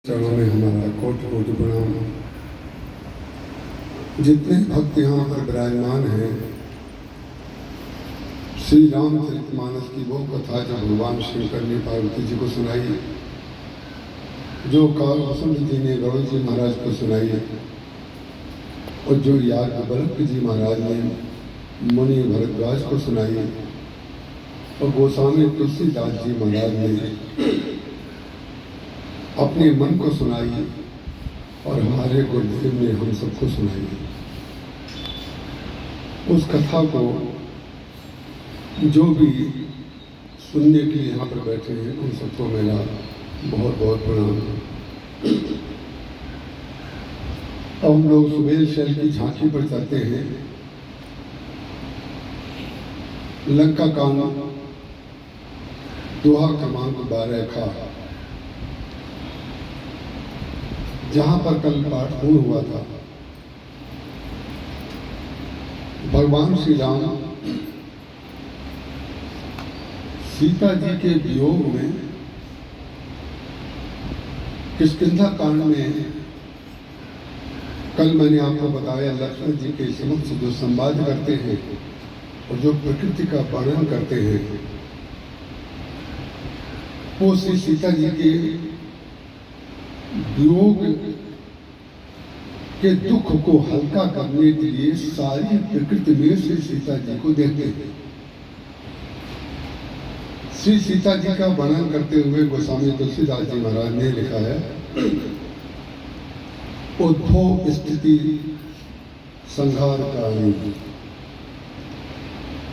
चरणों में हमारा कोटि कोटि प्रणाम। जितने भक्त यहाँ पर विराजमान हैं, श्री रामचरितमानस की वो कथा जो भगवान शंकर ने पार्वती जी को सुनाई, जो काल वसंत जी ने गौड़ जी महाराज को सुनाई, और जो याज्ञवल्क्य जी महाराज ने मुनि भरद्वाज को सुनाई, और गोस्वामी तुलसीदास जी महाराज ने अपने मन को सुनाई, और हमारे गुरुदेव ने हम सबको सुनाई। उस कथा को जो भी सुनने के लिए यहाँ पर बैठे हैं, उन सबको मेरा बहुत बहुत प्रणाम। अब हम लोग सुबेल शैल की झांकी पर चलते हैं। लंका कांड दोहा क्रमांक 12 का, जहां पर कल पाठ पूर्ण हुआ था। भगवान श्री राम सीता जी के वियोग में किष्किंधा कांड में कल मैंने आपको बताया, लक्ष्मण जी के समक्ष जो संवाद करते हैं और जो प्रकृति का वर्णन करते हैं, वो श्री सीता जी के वियोग के दुख को हल्का करने के लिए सारी प्रकृति में श्री सीता जी को देखते हैं। श्री सीता जी का वर्णन करते हुए गोस्वामी तुलसीदास जी महाराज ने लिखा है, उद्भव स्थिति संहार कारिणी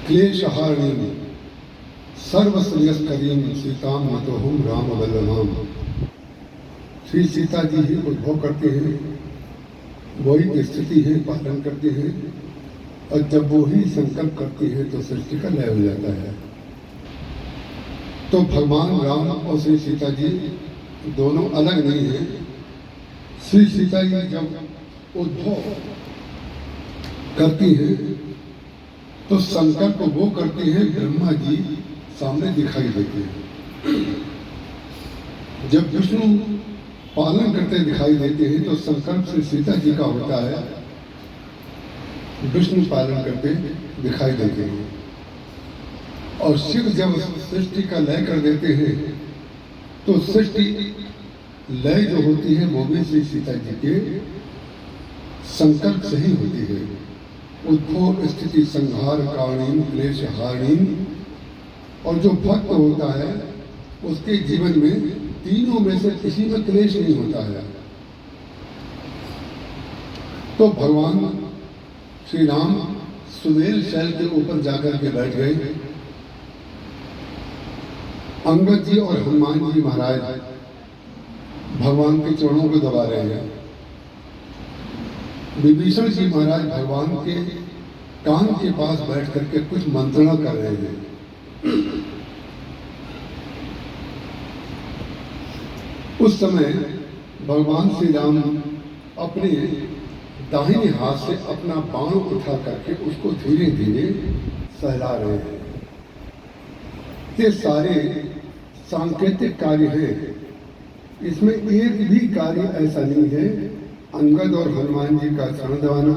क्लेशहारिणी सर्वश्रेयस्करीं सीताम नतोहम राम वल्लभाम। श्री सीता जी ही उद्भव करते हैं, वही स्थिति है पालन करते हैं, और जब वो ही संकल्प करती है तो सृष्टि का लय हो जाता है। तो भगवान राम और श्री सीता जी दोनों अलग नहीं हैं। श्री सीता जी जब उद्भव करती हैं तो संकल्प वो करती है, ब्रह्मा जी सामने दिखाई देते हैं। जब विष्णु पालन करते दिखाई देते हैं तो संकल्प श्री सीता जी का होता है, विष्णु पालन करते दिखाई देते हैं। और शिव जब सृष्टि का लय कर देते हैं तो सृष्टि लय जो होती है वो भी श्री सीता जी के संकल्प से ही होती है। उद्भव स्थिति संहार कारणीम क्लेश हारणीम। और जो भक्त होता है उसके जीवन में तीनों में से किसी में क्लेश नहीं होता है। तो भगवान श्री राम सुबेल शैल के ऊपर जाकर के बैठ गए। अंगद जी और हनुमान जी महाराज भगवान के चरणों को दबा रहे हैं। विभीषण जी महाराज भगवान के कान के पास बैठ करके कुछ मंत्रणा कर रहे हैं। उस समय भगवान श्री राम अपने दाहिने हाथ से अपना बाण उठा करके उसको धीरे धीरे सहला रहे हैं। ये सारे सांकेतिक कार्य हैं, इसमें एक भी कार्य ऐसा नहीं है अंगद और हनुमान जी का चरण दबाना,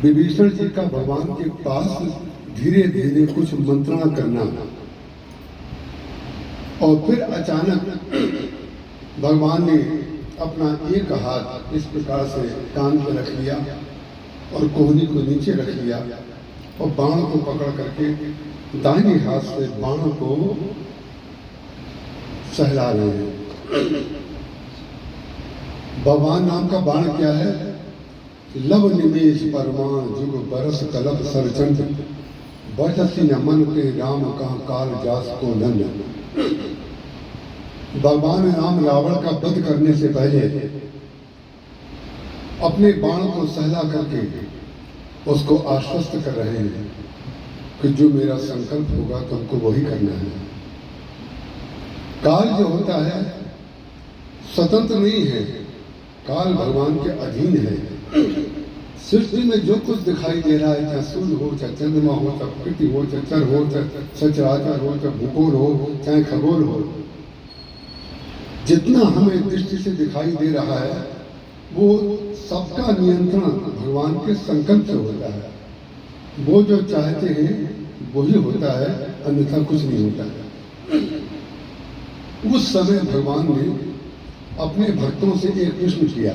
विभीषण जी का भगवान के पास धीरे धीरे कुछ मंत्रणा करना, और फिर अचानक भगवान ने अपना एक हाथ इस प्रकार से कान पर रख लिया और कोहनी को नीचे रख लिया, और बाण को पकड़ करके दाहिने हाथ से बाण को सहला रहे हैं। भगवान नाम का बाण क्या है? लव निमेश परमाण जुग बरस कलब सरचंद बजसी न मन के राम का काल जास को नंद। भगवान राम रावण का वध करने से पहले अपने बाण को सहला करके उसको आश्वस्त कर रहे हैं कि जो मेरा संकल्प होगा तुमको वही करना है। काल जो होता है स्वतंत्र नहीं है, काल भगवान के अधीन है। सृष्टि में जो कुछ दिखाई दे रहा है, चाहे सूर्य हो, चाहे चंद्रमा हो, चाहे प्रकृति हो, चाहे चर हो, चाहे सचराचर हो, चाहे भूगोल हो, चाहे खगोल हो, जितना हमें दृष्टि से दिखाई दे रहा है वो सबका नियंत्रण भगवान के संकल्प से होता है। वो जो चाहते हैं वही होता है, अन्यथा कुछ नहीं होता है। उस समय भगवान ने अपने भक्तों से एक प्रश्न किया।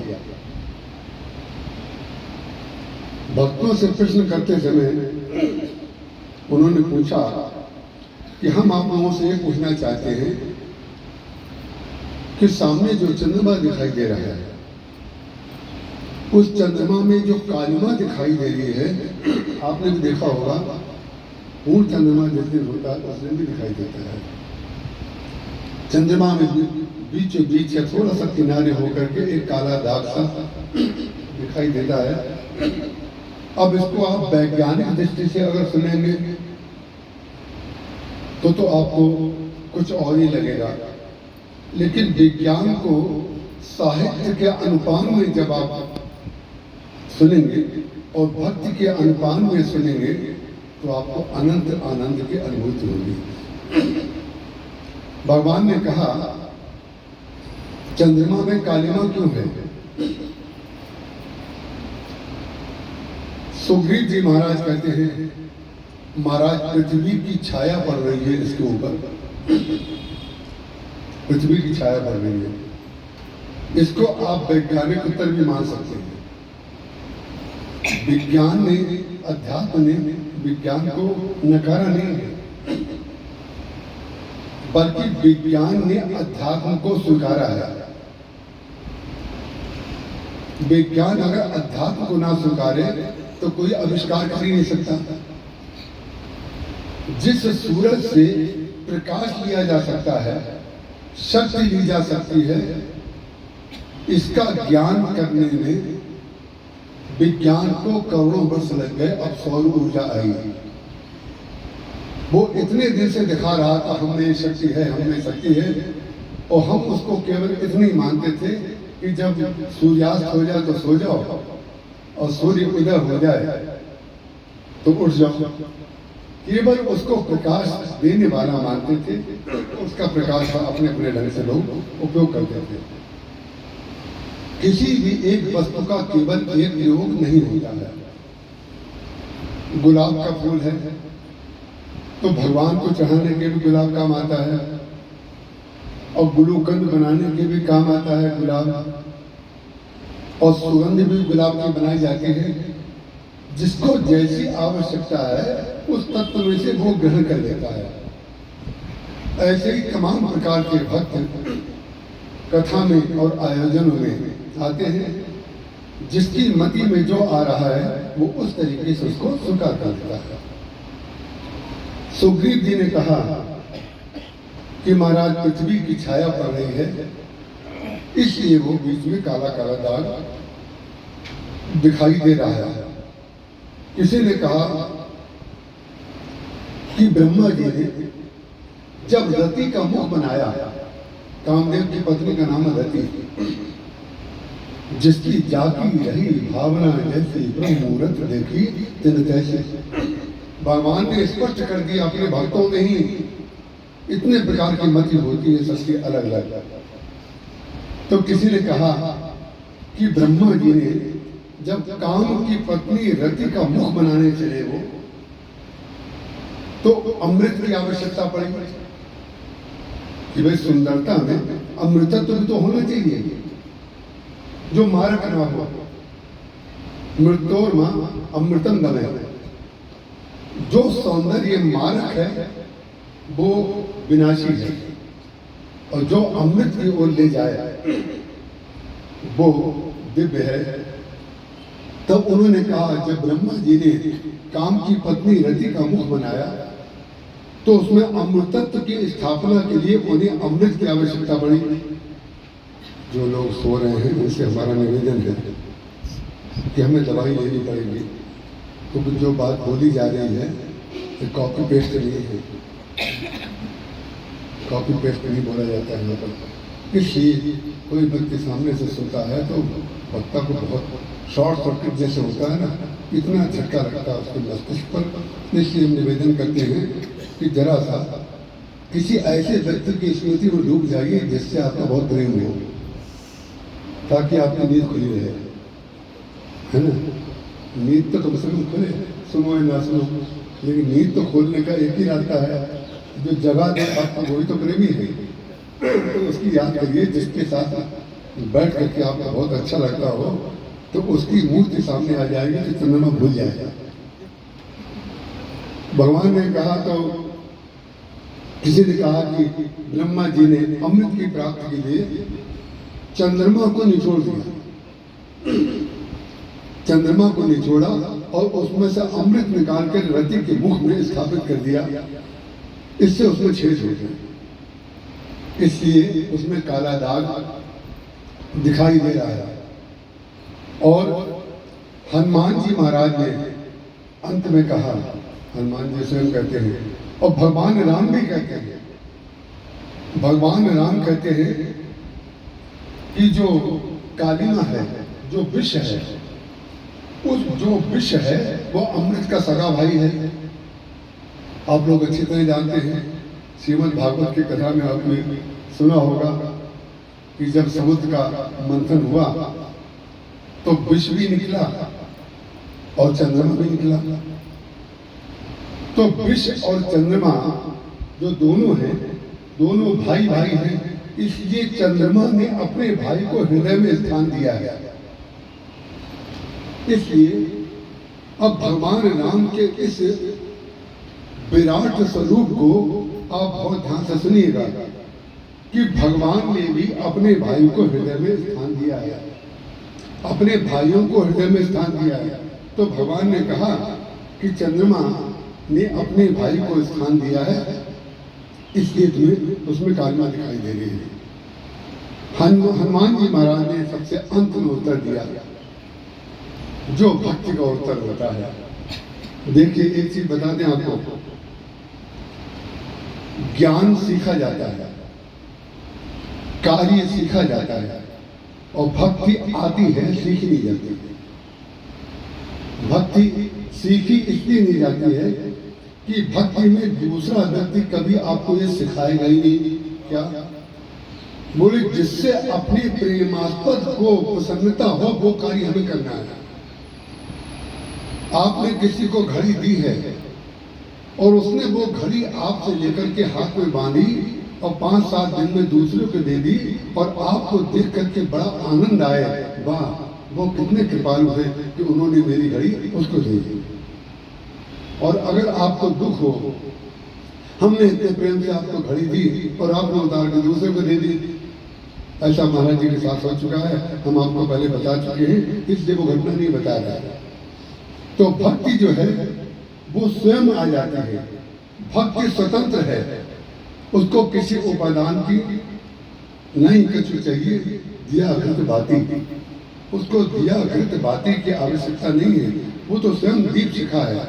भक्तों से प्रश्न करते समय उन्होंने पूछा कि हम आप लोगों से ये पूछना चाहते हैं कि सामने जो चंद्रमा दिखाई दे रहा है, उस चंद्रमा में जो कालिमा दिखाई दे रही है, आपने भी देखा होगा, पूर्ण चंद्रमा जिस दिन होता है उस दिन भी दिखाई देता है। चंद्रमा में बीचों बीच या थोड़ा सा किनारे होकर के एक काला दाग सा दिखाई देता है। अब इसको आप वैज्ञानिक दृष्टि से अगर सुनेंगे तो आपको कुछ और ही लगेगा, लेकिन विज्ञान को साहित्य के अनुपान में जब आप सुनेंगे और भक्ति के अनुपान में सुनेंगे तो आपको अनंत आनंद की अनुभूति होगी। भगवान ने कहा चंद्रमा में कालिमा क्यों है? सुग्रीव जी महाराज कहते हैं, महाराज पृथ्वी की छाया पड़ रही है इसके ऊपर, पृथ्वी की छाया पड़ रही है। इसको आप वैज्ञानिक उत्तर भी मान सकते हैं। विज्ञान ने, अध्यात्म ने विज्ञान को नकारा नहीं है, बल्कि विज्ञान ने अध्यात्म को स्वीकारा है। विज्ञान अगर अध्यात्म को ना स्वीकारे तो कोई आविष्कार कर ही नहीं सकता। जिस सूरज से प्रकाश लिया जा सकता है, शक्ति ली जा सकती है, इसका ज्ञान करने में विज्ञान को करोड़ों वर्ष लग गए। अब सौर ऊर्जा आई, वो इतने दिन से दिखा रहा था हमने शक्ति है, हमने शक्ति है, और हम उसको केवल इतने ही मानते थे कि जब सूर्यास्त हो जाए तो सो जाओ और सूर्य उदय हो जाए तो उठ जाओ। केवल उसको प्रकाश देने वाला मानते थे, उसका प्रकाश अपने अपने ढंग से लोग उपयोग करते थे। किसी भी एक वस्तु का केवल एक प्रयोग नहीं होता है। गुलाब का फूल है तो भगवान को चढ़ाने के भी गुलाब काम आता है, और गुलूकंद बनाने के भी काम आता है गुलाब, और सुगंध भी गुलाब की बनाई जाती है। जिसको जैसी आवश्यकता है उस तत्व में से वो ग्रहण कर लेता है। ऐसे ही तमाम प्रकार के भक्त कथा में और आयोजनों में आते हैं, जिसकी मति में जो आ रहा है वो उस तरीके से उसको स्वीकार कर लेता है। सुग्रीव जी ने कहा कि महाराज पृथ्वी की छाया पड़ रही है, इसलिए वो बीच में काला काला दाग दिखाई दे रहा है। किसी ने कहा कि ब्रह्मा जी ने जब रति का मुख बनाया, कामदेव की पत्नी का नाम रति, जिसकी जाती रही भावना जैसी ब्रह्म मुहूर्त देखी तिन तैसे। भगवान ने स्पष्ट कर दिया अपने भक्तों में ही इतने प्रकार की मति होती है, सबकी अलग अलग। तो किसी ने कहा कि ब्रह्मा जी ने जब काम की पत्नी रति का मुख बनाने चले वो, तो अमृत की आवश्यकता पड़ी कि भाई सुंदरता में अमृतत्व भी तो होना चाहिए जो मारक ना हो। मृत्योर्मा अमृतम गमे, जो सौंदर्य मारक है वो विनाशी है, और जो अमृत की ओर ले जाए वो दिव्य है। तब उन्होंने कहा जब ब्रह्मा जी ने काम की पत्नी रति का मुख बनाया तो उसमें अमृतत्व की स्थापना के लिए उन्हें अमृत की आवश्यकता पड़ी। जो लोग सो रहे हैं उनसे हमारा निवेदन है कि हमें दवाई लेनी पड़ेगी, क्योंकि तो जो बात बोली जा रही है कॉपी पेस्ट नहीं है, कॉपी पेस्ट नहीं बोला जाता है यहाँ पर। इसलिए कोई व्यक्ति सामने से सुनता है तो वक्ता को बहुत शॉर्ट सर्किट जैसे होता है ना, इतना झटका लगता है उसके मस्तिष्क पर। इसलिए हम निवेदन करते हैं कि जरा सा किसी ऐसे व्यक्ति की स्मृति में डूब जाइए जिससे आपका बहुत प्रेम हो, ताकि आपकी नींद खुली रहे, है ना। नींद तो कम से कम खुले, सुनो या ना सुनो, लेकिन नींद तो खोलने का एक ही रास्ता है, जो जगह दे आपको वही तो प्रेमी है। तो उसकी याद करिए, जिसके साथ बैठ करके आपको बहुत अच्छा लगता हो, तो उसकी मूर्ति सामने आ जाएगी तो चंद्रमा भूल जाएगा। भगवान ने कहा, तो किसी ने कहा कि ब्रह्मा जी ने अमृत की प्राप्ति के लिए चंद्रमा को निचोड़ दिया, चंद्रमा को निचोड़ा और उसमें से अमृत निकालकर रति के मुख में स्थापित कर दिया। इससे उसमें छेद हो गए, इसलिए उसमें काला दाग दिखाई दे रहा है। और हनुमान जी महाराज ने अंत में कहा, हनुमान जी स्वयं कहते हैं और भगवान राम भी कहते हैं, भगवान राम कहते हैं कि जो कालिमा है, जो विष है, उस जो विष है वो अमृत का सगा भाई है। आप लोग अच्छी तरह जानते हैं, श्रीमद् भागवत की कथा में आपने सुना होगा कि जब समुद्र का मंथन हुआ तो विष भी निकला और चंद्रमा भी निकला। तो विष और चंद्रमा जो दोनों हैं, दोनों भाई भाई हैं, इसलिए चंद्रमा ने अपने भाई को हृदय में स्थान दिया है। इसलिए अब भगवान राम के इस विराट स्वरूप को आप बहुत ध्यान से सुनिएगा कि भगवान ने भी अपने भाई को हृदय में स्थान दिया है, अपने भाइयों को हृदय में स्थान दिया है। तो भगवान ने कहा कि चंद्रमा ने अपने भाई को स्थान दिया है, इसलिए तुम्हें उसमें कालिमा दिखाई दे रही है। हनुमान जी महाराज ने सबसे अंत में उत्तर दिया, जो भक्ति का उत्तर होता है। देखिए, एक चीज बता दें आपको, ज्ञान सीखा जाता है, कार्य सीखा जाता है, और भक्ति आती है, सीखी नहीं जाती। भक्ति सीखी इसलिए नहीं जाती है कि भक्ति में दूसरा व्यक्ति कभी आपको ये सिखाएगा ही नहीं। क्या बोले, जिससे अपने प्रेमास्पद को प्रसन्नता हो वो कार्य हमें करना है। आपने किसी को घड़ी दी है और उसने वो घड़ी आपसे लेकर के हाथ में बांधी और 5-7 दिन में दूसरों को दे दी और आपको देख करके बड़ा आनंद आया, वाह वो कितने कृपालु है कि उन्होंने मेरी घड़ी उसको दे दी। और अगर आपको दुख हो, हमने इतने प्रेम से आपको घड़ी दी और आपने उतार के दूसरे को दे दी, ऐसा महाराज जी के साथ हो चुका है, हम आपको पहले बता चुके हैं, इसलिए वो घटना नहीं बता रहा है। तो भक्ति जो है वो स्वयं आ जाती है, भक्ति स्वतंत्र है, उसको किसी उपादान की नहीं कुछ चाहिए, दिया घृत बाती, उसको दिया घृत बाती की आवश्यकता नहीं है, वो तो स्वयं दीप शिखा है,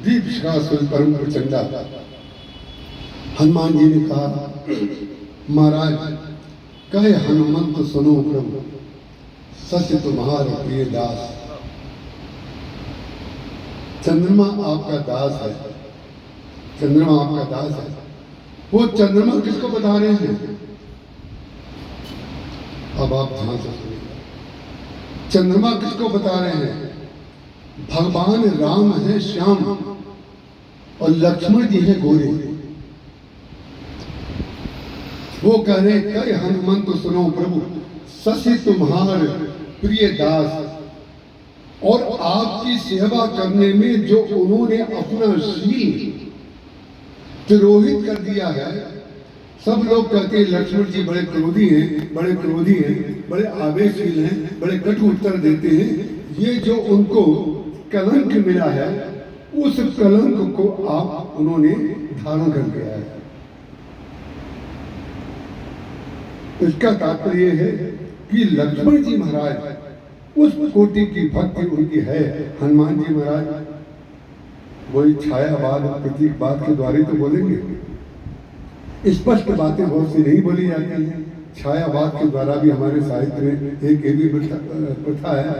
दीप शिखा स्वयं परम प्रचंडा। हनुमान जी ने कहा, महाराज कहे हनुमंत सुनो प्रभु, सत्य तुम्हारा प्रिय दास। चंद्रमा आपका दास है, चंद्रमा आपका दास है। वो चंद्रमा किसको बता रहे हैं? अब आप ध्यान से सुनिएगा, चंद्रमा किसको बता रहे हैं? भगवान राम है श्याम और लक्ष्मण जी है गोरे। वो कह रहे, कई हनुमंत सुनो प्रभु, ससी तुम्हार प्रिय दास। और आपकी सेवा करने में जो उन्होंने अपना शील तिरोहित कर दिया है। सब लोग कहते हैं लक्ष्मण जी बड़े क्रोधी हैं, बड़े क्रोधी हैं, बड़े आवेशशील हैं, बड़े कटु उत्तर देते हैं। ये जो उनको कलंक मिला है, उस कलंक को आप उन्होंने धारण कर लिया है। इसका तात्पर्य है कि लक्ष्मण जी महाराज उस कोटि की भक्ति उनकी है। हनुमान जी महाराज वही छायावाद प्रतीकवाद के द्वारा तो बोलेंगे। स्पष्ट बातें बहुत सी नहीं बोली जाती हैं, छायावाद के द्वारा भी हमारे साहित्य में एक ये भी प्रथा है।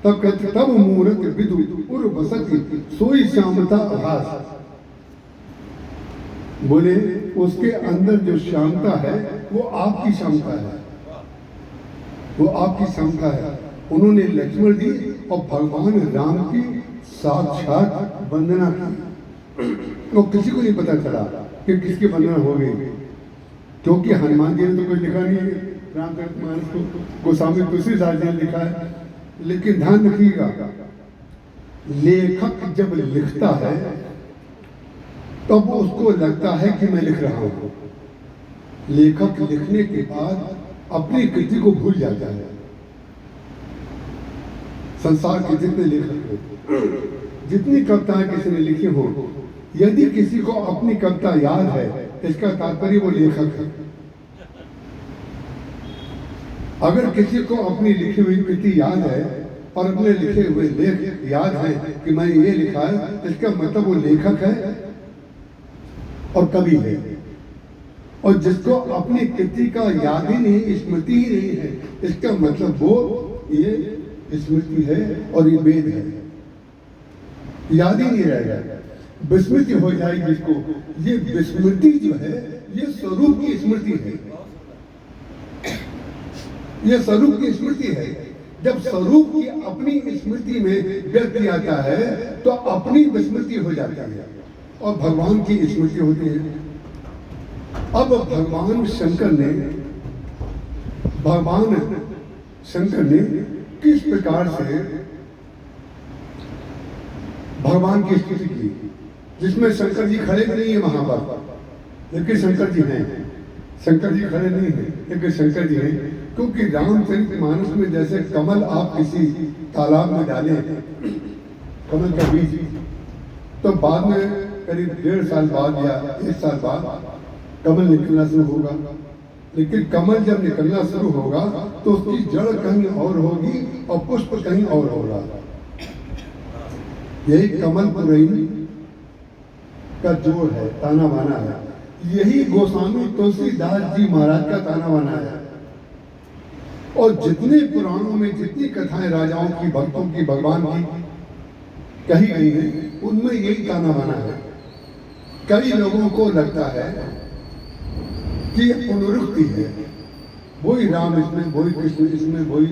तब कहते, तब मूर्त विदु उर बसती सोई श्यामता आभास। बोले उसके अंदर जो क्षमता है वो आपकी क्षमता है, वो आपकी क्षमता है। उन्होंने लक्ष्मण जी और भगवान राम की साक्षात वंदना की। वो किसी को नहीं पता चला कि किसकी वंदना हो गई, क्योंकि हनुमान जी ने तो कुछ लिखा नहीं है रामचरितमानस को, गोस्वामी तुलसीदास जी ने लिखा है। लेकिन ध्यान रखिएगा, लेखक जब लिखता है तब उसको लगता है कि मैं लिख रहा हूं। लेखक लिखने के बाद अपनी कृति को भूल जाता है। संसार के जितने लेखक हो, जितनी कविताएं किसी ने लिखी हो, यदि किसी को अपनी कविता याद है, इसका तात्पर्य वो लेखक है। अगर किसी को अपनी लिखी हुई कृति याद है और अपने लिखे हुए लेख याद है कि मैं ये लिखा है, इसका मतलब वो लेखक है और कवि है। और जिसको अपनी कृति का याद ही नहीं, स्मृति ही नहीं है, इसका मतलब वो ये स्मृति है और ये वेद है। याद ही नहीं रहेगा, विस्मृति हो जाएगी जिसको। ये विस्मृति जो है ये स्वरूप की स्मृति है, ये स्वरूप की स्मृति है। जब स्वरूप की अपनी स्मृति में व्यक्ति आता है तो अपनी विस्मृति हो जाती है और भगवान की स्मृति होती है। अब भगवान शंकर ने किस प्रकार से भगवान की स्तुति की, जिसमें शंकर जी खड़े भी नहीं है वहां पर, लेकिन शंकर जी हैं। शंकर जी खड़े नहीं है लेकिन शंकर जी हैं, क्योंकि रामचरितमानस में जैसे कमल आप किसी तालाब में डालें, कमल का बीज, तो बाद में करीब 1.5 साल बाद या 1 साल बाद कमल निकलना शुरू होगा। लेकिन कमल जब निकलना शुरू होगा तो उसकी जड़ कहीं और होगी और पुष्प कहीं और होगा। यही कमल पुरैनी का जोड़ है, ताना बाना है। यही गोस्वामी तुलसीदास जी महाराज का ताना बाना है। और जितने पुराणों में जितनी कथाएं राजाओं की, भक्तों की, भगवान की कही गई है, उनमें यही ताना बाना है। कई लोगों को लगता है कि ये पुनरुक्ति है, वही राम इसमें, वही कृष्ण इसमें, वही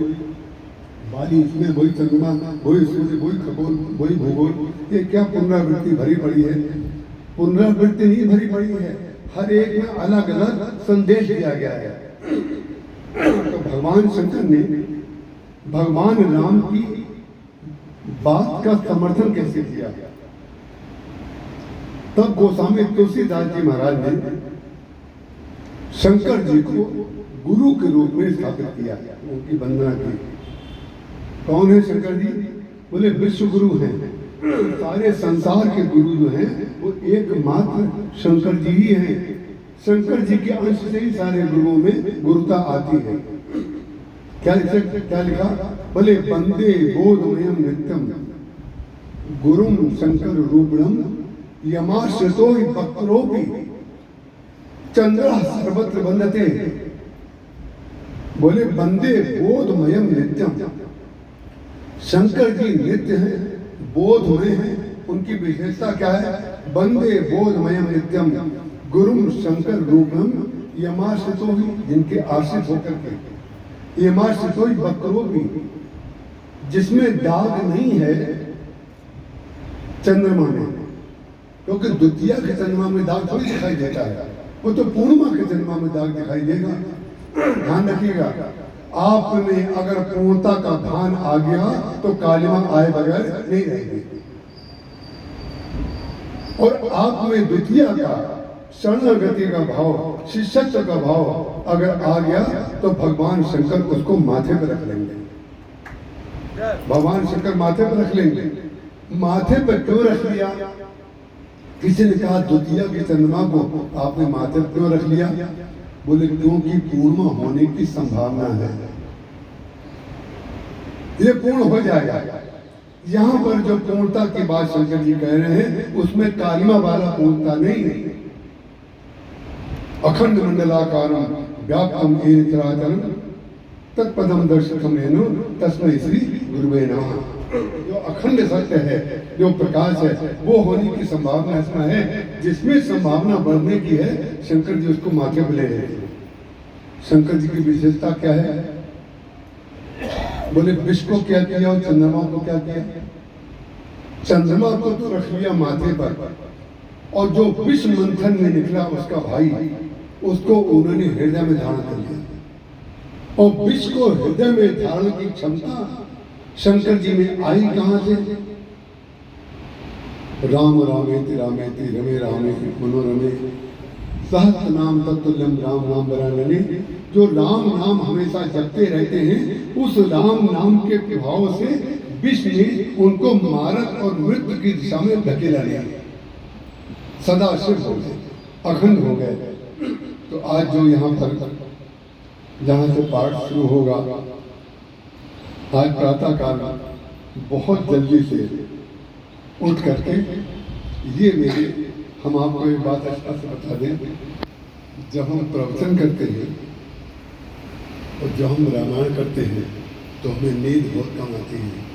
बाली इसमें, वही चंद्रमा, वही सूर्य, वही खगोल, वही भूगोल। ये क्या पुनरावृत्ति भरी पड़ी है? पुनरावृत्ति नहीं भरी पड़ी है, हर एक में अलग अलग संदेश दिया गया है। तो भगवान शंकर ने भगवान राम की बात का समर्थन कैसे किया? तब गोस्वामी तुलसीदास जी महाराज ने शंकर जी को गुरु के रूप में स्थापित किया, उनकी वंदना की। कौन है शंकर जी? बोले विश्व गुरु हैं। सारे संसार के गुरु जो हैं वो एकमात्र शंकर जी ही हैं। शंकर जी के अंश से ही सारे गुरुओं में गुरुता आती है। क्या लिखा? बोले वंदे बोधमयम नित्यम गुरुम शंकर रूपणम यमाश्रितो भक्तरोपि चंद्र सर्वत्र वंदते। बोले वंदे बोधमयम नित्यम, शंकर जी नित्य हैं, बोधमय हैं। उनकी विशेषता क्या है? वंदे बोधमयम नित्यम गुरुम शंकर रूपम यमाश्रितो, जिनके आश्रित होकर के, यमाश्रितो भक्तरोपि, जिसमें दाग नहीं है चंद्रमा में, क्योंकि द्वितीया के चंद्रमा में दाग थोड़ी दिखाई देता है, वो तो पूर्णिमा के चंद्रमा में दाग दिखाई देगा। ध्यान रखिएगा, आप में अगर पूर्णता का भान आ गया तो कालिमा आए बगैर नहीं रहेगी, और आप में द्वितीय का शरणागति का भाव, शिष्यत्व का भाव अगर आ गया तो भगवान शंकर उसको माथे पर रख लेंगे। भगवान शंकर माथे पर रख लेंगे। माथे पर क्यों रख लिया? किसी ने कहा द्वितीय के चंद्रमा को आपने माथे पर क्यों रख लिया? बोले क्योंकि पूर्ण होने की संभावना है, ये पूर्ण हो जाएगा। यहां पर जो पूर्णता की बात शंकर जी कह रहे हैं उसमें कालिमा वाला पूर्णता नहीं है। अखंड मंडलाकारम व्याप्तम येन चराचरम तत्पदम दर्शकम येनो तस्मै श्री गुरुवे नमः। जो अखंड सत्य है, जो प्रकाश है, वो होने की संभावना इसमें है। जिसमें संभावना बढ़ने की है, शंकर जी उसको माथे पे ले रहे थे। शंकर जी की विशेषता क्या है? बोले विश्व को क्या किया और चंद्रमा को क्या किया? चंद्रमा को तो रख लिया माथे पर, और जो विश्व मंथन में निकला उसका भाई, उसको उन्होंने हृदय में धारण कर लिया। और विश्व को हृदय में धारण की क्षमता शंकर जी में आई कहां से? राम रामेति रामेति रमे रामे मनोरमे सहस्त्र नाम तत्तुल्यम राम नाम वरानने। जो राम नाम हमेशा जपते रहते हैं, उस राम नाम के प्रभाव से विश्व ने उनको मारक और मृत्यु की दिशा में धकेला लिया। सदा शिव हो गए, अखंड हो गए। तो आज जो यहाँ पर जहाँ से पाठ शुरू होगा, आज प्रातः काल बहुत जल्दी से उठ करके ये मेरे, हम आपको एक बात अच्छा से बता दें, जब हम प्रवचन करते हैं और जब हम रामायण करते हैं तो हमें नींद बहुत कम आती है।